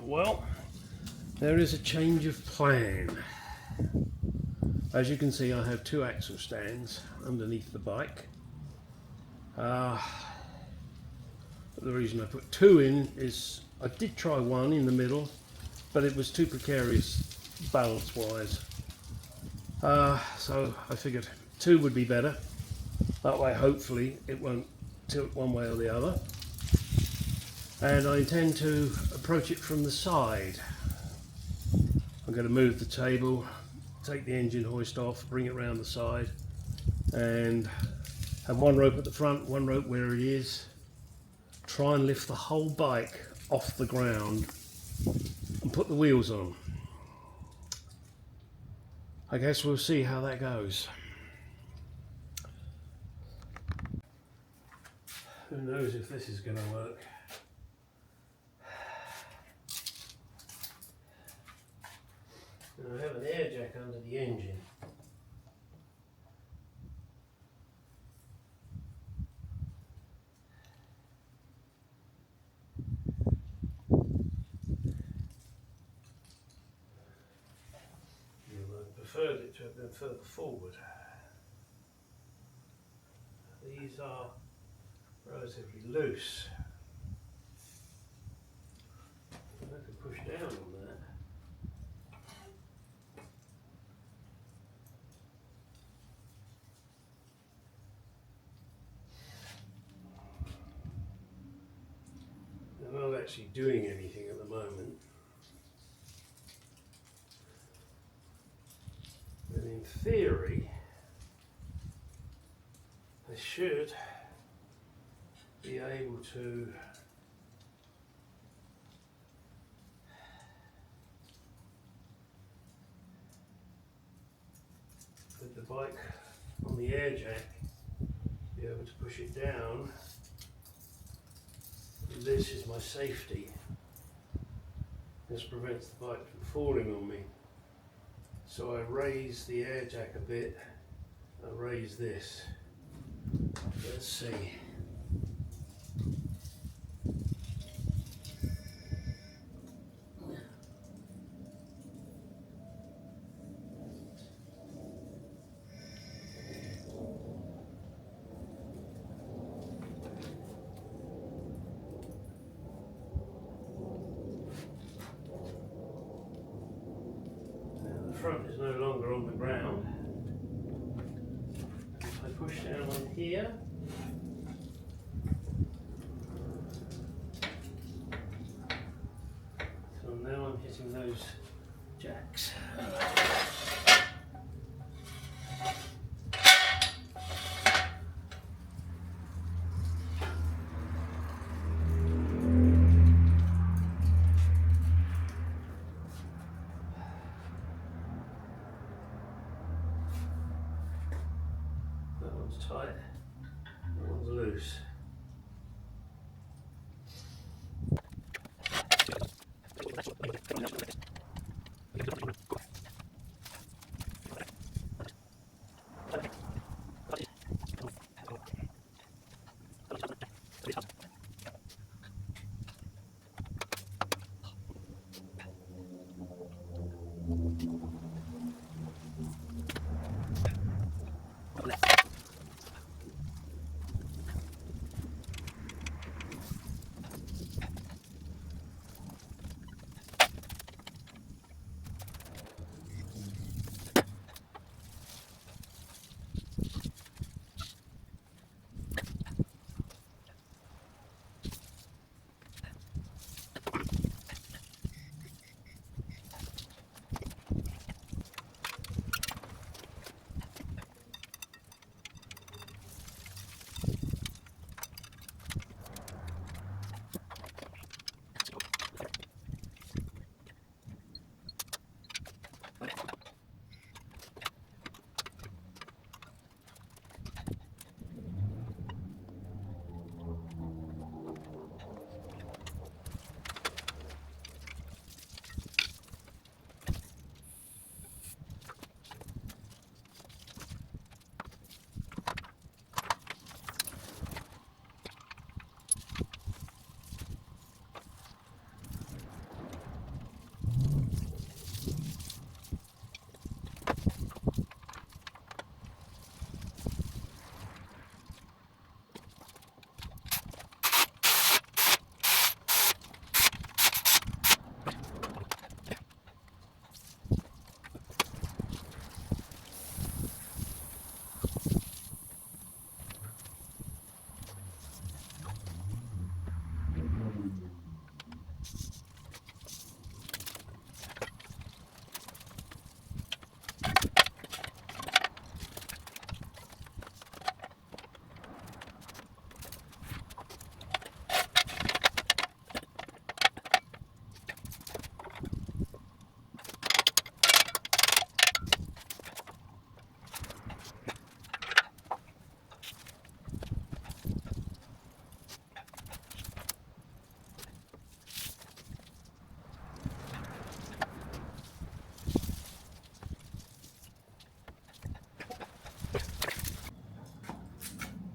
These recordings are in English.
Well, there is a change of plan. As you can see, I have two axle stands underneath the bike. The reason I put two in is I did try one in the middle, but it was too precarious balance wise. So I figured two would be better. That way hopefully it won't tilt one way or the other. And I intend to approach it from the side. I'm going to move the table, take the engine hoist off, bring it around the side, and have one rope at the front, one rope where it is. Try and lift the whole bike off the ground and put the wheels on. I guess we'll see how that goes. Who knows if this is going to work. I have an air jack under the engine. I preferred it to have been further forward. These are relatively loose. I can push down on that. I'm not actually doing anything at the moment. But in theory, I should be able to put the bike on the air jack, be able to push it down. This is my safety. This prevents the bike from falling on me. So I raise the air jack a bit. I raise this. Let's see. The front is no longer on the ground. If I push down on here, so now I'm hitting those jacks. That one's tight, that one's loose.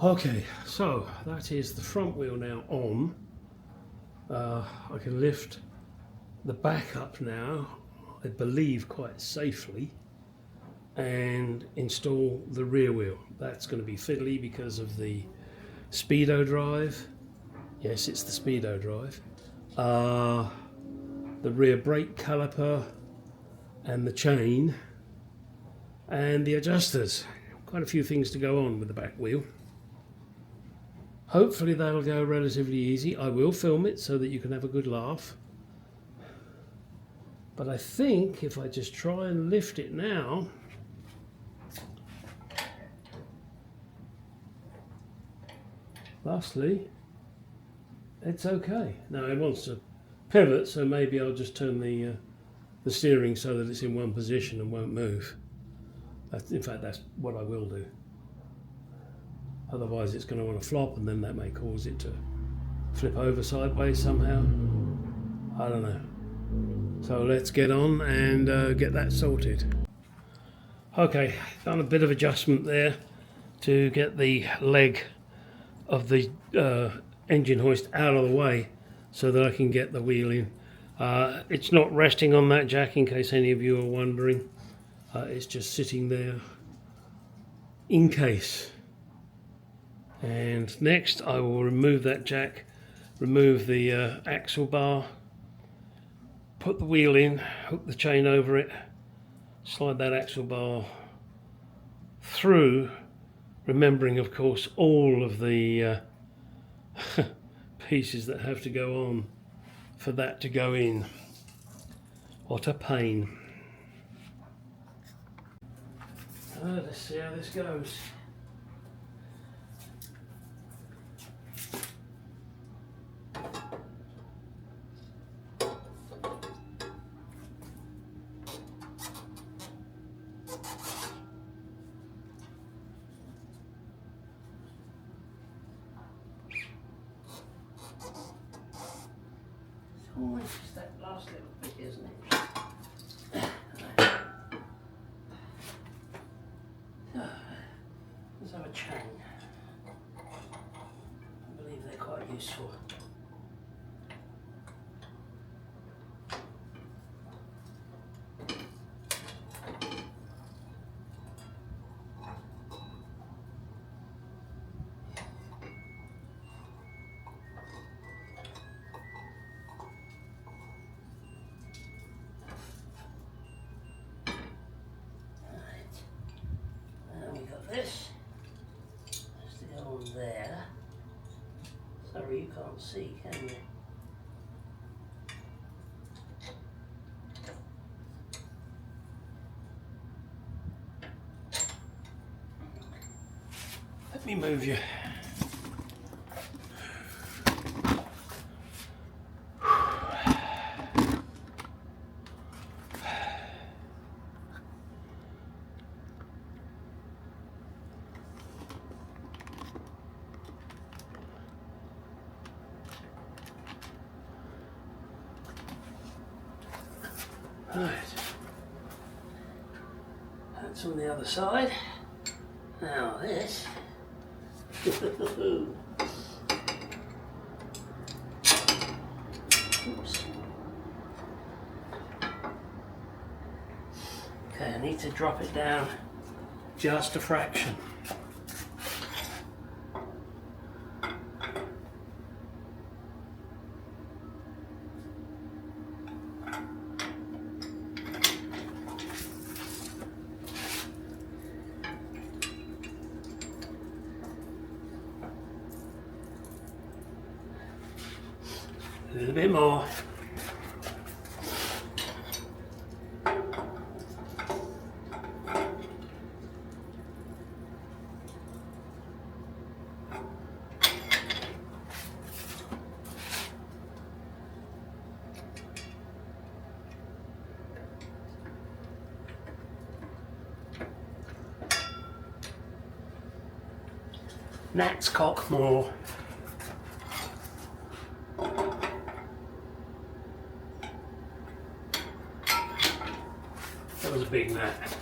Okay, so that is the front wheel now on. I can lift the back up now, I believe quite safely, and install the rear wheel. That's going to be fiddly because of the speedo drive. Yes, it's the speedo drive. The rear brake caliper and the chain and the adjusters. Quite a few things to go on with the back wheel. Hopefully that'll go relatively easy. I will film it so that you can have a good laugh. But I think if I just try and lift it now, lastly, it's okay. Now it wants to pivot, so maybe I'll just turn the steering so that it's in one position and won't move. In fact, that's what I will do. Otherwise it's going to want to flop, and then that may cause it to flip over sideways somehow. I don't know. So let's get on and get that sorted. Okay, done a bit of adjustment there to get the leg of the engine hoist out of the way so that I can get the wheel in. It's not resting on that jack, in case any of you are wondering. It's just sitting there in case. And next I will remove that jack, remove the axle bar, put the wheel in, hook the chain over it, slide that axle bar through, remembering of course all of the pieces that have to go on for that to go in. What a pain. Let's see how this goes. Oh, it's just that last little bit, isn't it? Let's have a chain. I believe they're quite useful. This has to go on there. Sorry, you can't see, can you? Let me move you. Right, that's on the other side. Now this. Oops. Okay, I need to drop it down just a fraction. A little bit more. Gnat's cock more. That was a big gnat.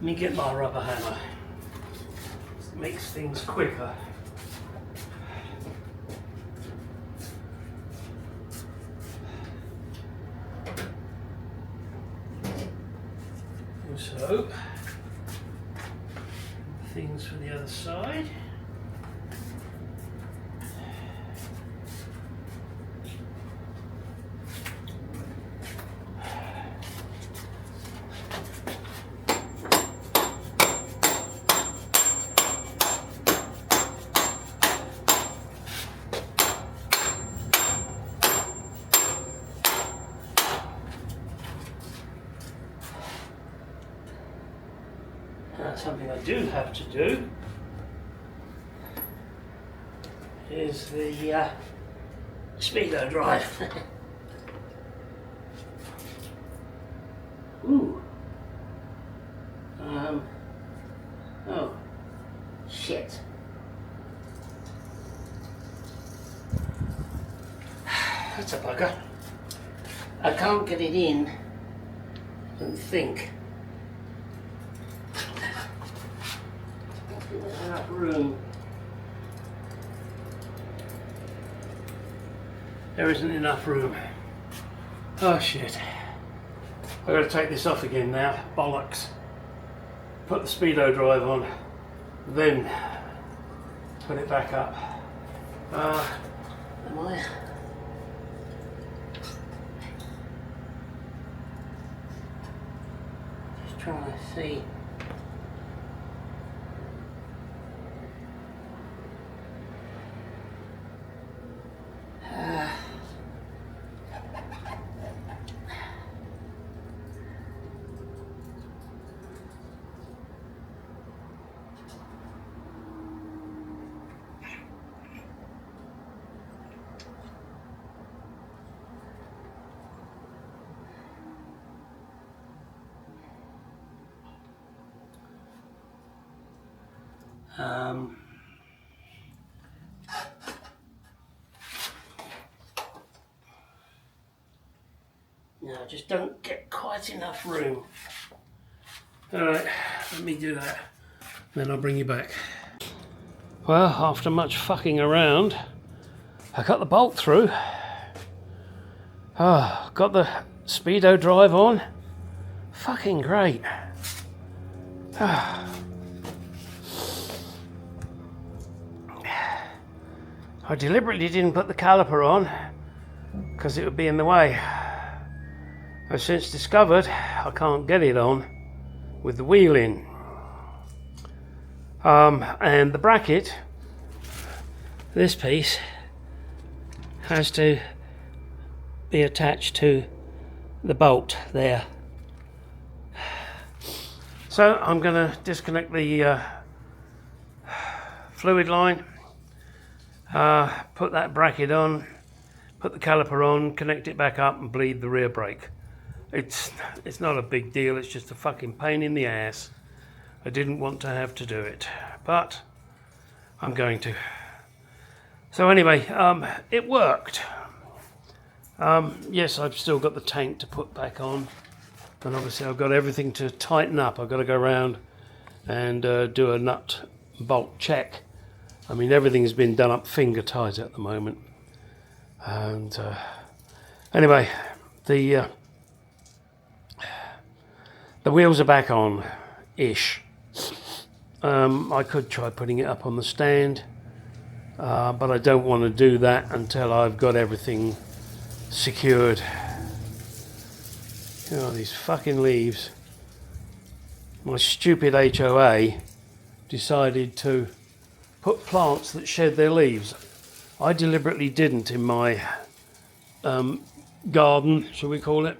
me get my rubber hammer. It makes things quicker. So, things for the other side. Something I do have to do is the speedo drive. Ooh. Oh. Shit. That's a bugger. I can't get it in. I don't think. There's enough room. There isn't enough room. Oh shit. I've got to take this off again now. Bollocks. Put the speedo drive on, then put it back up. Am I? Just trying to see. No, I just don't get quite enough room. Alright, let me do that. Then I'll bring you back. Well, after much fucking around, I got the bolt through. Oh, got the speedo drive on. Fucking great. I deliberately didn't put the caliper on because it would be in the way. I've since discovered I can't get it on with the wheel in. And the bracket, this piece, has to be attached to the bolt there. So I'm going to disconnect the fluid line, put that bracket on, put the caliper on, connect it back up and bleed the rear brake. It's not a big deal, it's just a fucking pain in the ass. I didn't want to have to do it, but I'm going to. So anyway, it worked. Yes, I've still got the tank to put back on, and obviously I've got everything to tighten up. I've got to go around and do a nut bolt check. I mean, everything's been done up finger tight at the moment. And anyway, the wheels are back on-ish. I could try putting it up on the stand, but I don't want to do that until I've got everything secured. You know, these fucking leaves. My stupid HOA decided to put plants that shed their leaves. I deliberately didn't in my garden, shall we call it,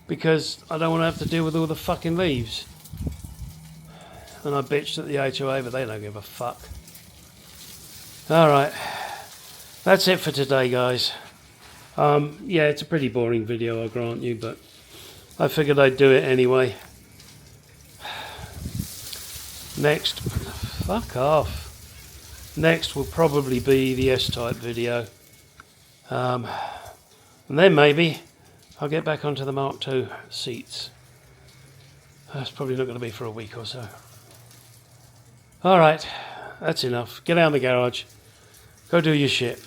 because I don't want to have to deal with all the fucking leaves. And I bitched at the HOA, but they don't give a fuck. Alright, that's it for today, guys. Yeah, it's a pretty boring video, I grant you, but I figured I'd do it anyway. Next, fuck off. Next will probably be the S-Type video. And then maybe I'll get back onto the Mark II seats. That's probably not going to be for a week or so. Alright, that's enough. Get out of the garage. Go do your shit.